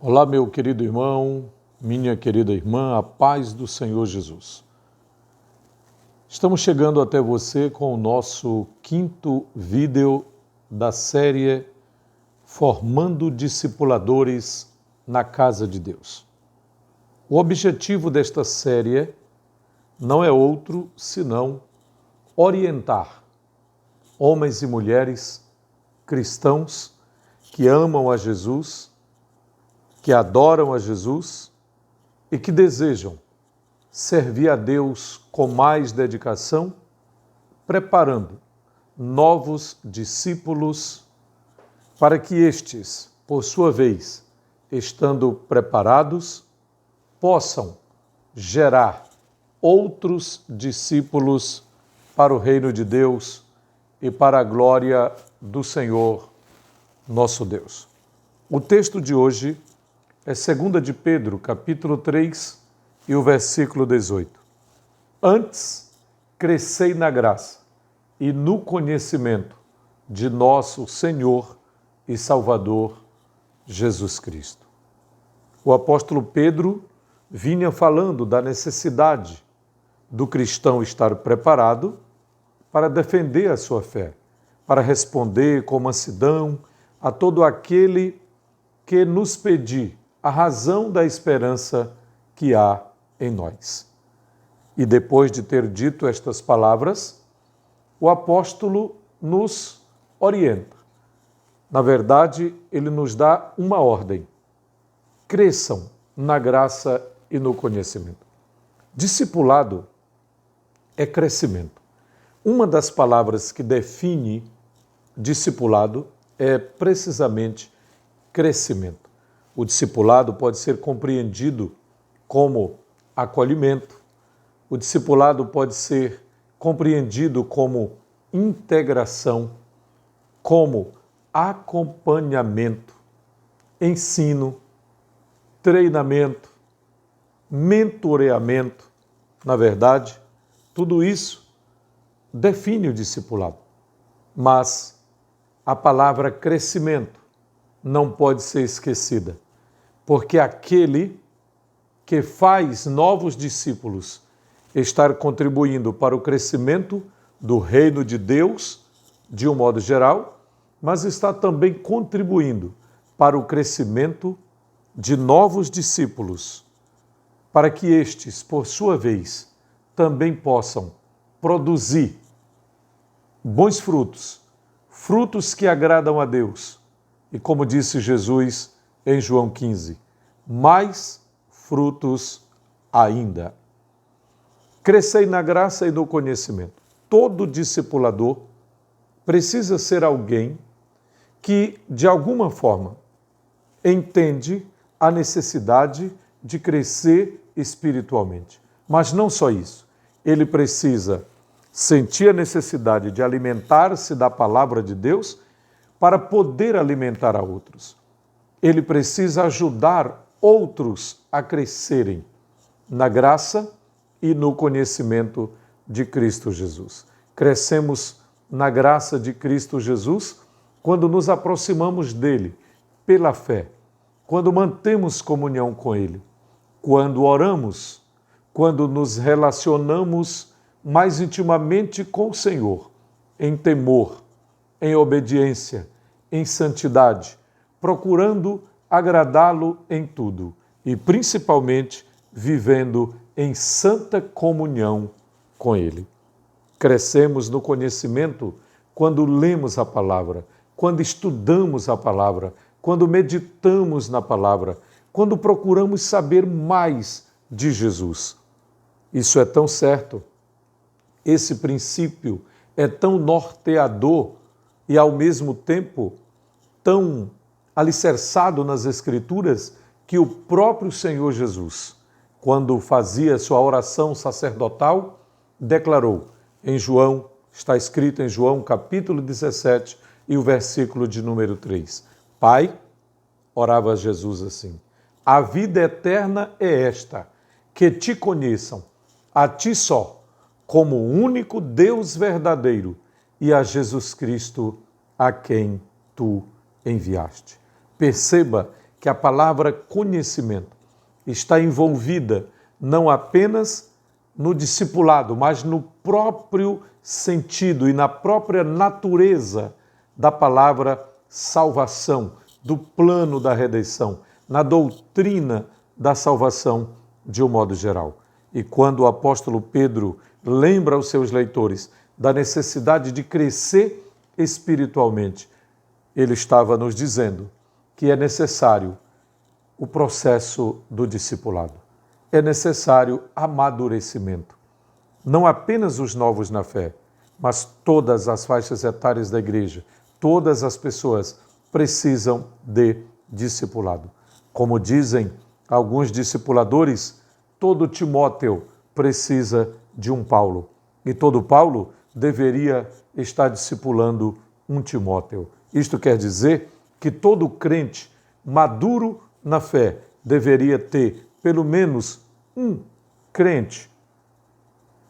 Olá, meu querido irmão, minha querida irmã, a paz do Senhor Jesus. Estamos chegando até você com o nosso quinto vídeo da série Formando Discipuladores na Casa de Deus. O objetivo desta série não é outro senão orientar homens e mulheres cristãos que amam a Jesus, que adoram a Jesus e que desejam servir a Deus com mais dedicação, preparando novos discípulos para que estes, por sua vez, estando preparados, possam gerar outros discípulos para o reino de Deus e para a glória do Senhor, nosso Deus. O texto de hoje é 2 de Pedro, capítulo 3, e o versículo 18. Antes, crescei na graça e no conhecimento de nosso Senhor e Salvador, Jesus Cristo. O apóstolo Pedro vinha falando da necessidade do cristão estar preparado para defender a sua fé, para responder com mansidão a todo aquele que nos pedir a razão da esperança que há em nós. E depois de ter dito estas palavras, o apóstolo nos orienta. Na verdade, ele nos dá uma ordem: cresçam na graça e no conhecimento. Discipulado é crescimento. Uma das palavras que define discipulado é precisamente crescimento. O discipulado pode ser compreendido como acolhimento, o discipulado pode ser compreendido como integração, como acompanhamento, ensino, treinamento, mentoreamento. Na verdade, tudo isso define o discipulado. Mas a palavra crescimento não pode ser esquecida, porque aquele que faz novos discípulos está contribuindo para o crescimento do reino de Deus, de um modo geral, mas está também contribuindo para o crescimento de novos discípulos, para que estes, por sua vez, também possam produzir bons frutos, frutos que agradam a Deus. E como disse Jesus em João 15, mais frutos ainda. Crescei na graça e no conhecimento. Todo discipulador precisa ser alguém que, de alguma forma, entende a necessidade de crescer espiritualmente. Mas não só isso. Ele precisa sentir a necessidade de alimentar-se da palavra de Deus para poder alimentar a outros. Ele precisa ajudar outros a crescerem na graça e no conhecimento de Cristo Jesus. Crescemos na graça de Cristo Jesus quando nos aproximamos dele pela fé, quando mantemos comunhão com ele, quando oramos, quando nos relacionamos mais intimamente com o Senhor, em temor, em obediência, em santidade, procurando agradá-lo em tudo e, principalmente, vivendo em santa comunhão com ele. Crescemos no conhecimento quando lemos a palavra, quando estudamos a palavra, quando meditamos na palavra, quando procuramos saber mais de Jesus. Isso é tão certo. Esse princípio é tão norteador e, ao mesmo tempo, tão alicerçado nas Escrituras, que o próprio Senhor Jesus, quando fazia sua oração sacerdotal, declarou em João, está escrito em João capítulo 17 e o versículo de número 3. Pai, orava Jesus assim, a vida eterna é esta, que te conheçam, a ti só, como o único Deus verdadeiro e a Jesus Cristo, a quem tu enviaste. Perceba que a palavra conhecimento está envolvida não apenas no discipulado, mas no próprio sentido e na própria natureza da palavra salvação, do plano da redenção, na doutrina da salvação de um modo geral. E quando o apóstolo Pedro lembra aos seus leitores da necessidade de crescer espiritualmente, ele estava nos dizendo que é necessário o processo do discipulado. É necessário amadurecimento. Não apenas os novos na fé, mas todas as faixas etárias da igreja, todas as pessoas precisam de discipulado. Como dizem alguns discipuladores, todo Timóteo precisa de um Paulo. E todo Paulo deveria estar discipulando um Timóteo. Isto quer dizer que todo crente maduro na fé deveria ter pelo menos um crente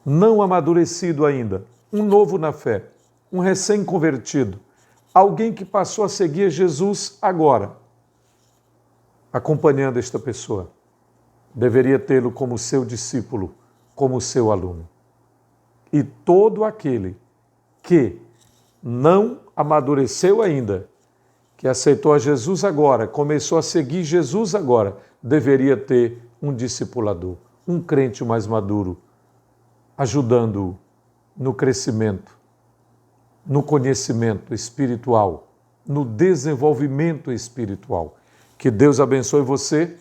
não amadurecido ainda, um novo na fé, um recém-convertido, alguém que passou a seguir Jesus agora, acompanhando esta pessoa. Deveria tê-lo como seu discípulo, como seu aluno. E todo aquele que não amadureceu ainda, que aceitou a Jesus agora, começou a seguir Jesus agora, deveria ter um discipulador, um crente mais maduro, ajudando-o no crescimento, no conhecimento espiritual, no desenvolvimento espiritual. Que Deus abençoe você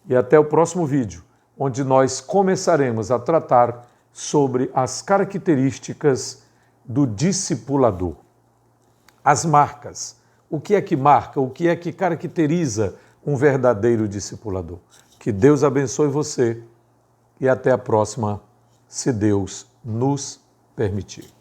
e até o próximo vídeo, onde nós começaremos a tratar sobre as características do discipulador. As marcas. O que é que marca? O que é que caracteriza um verdadeiro discipulador? Que Deus abençoe você e até a próxima, se Deus nos permitir.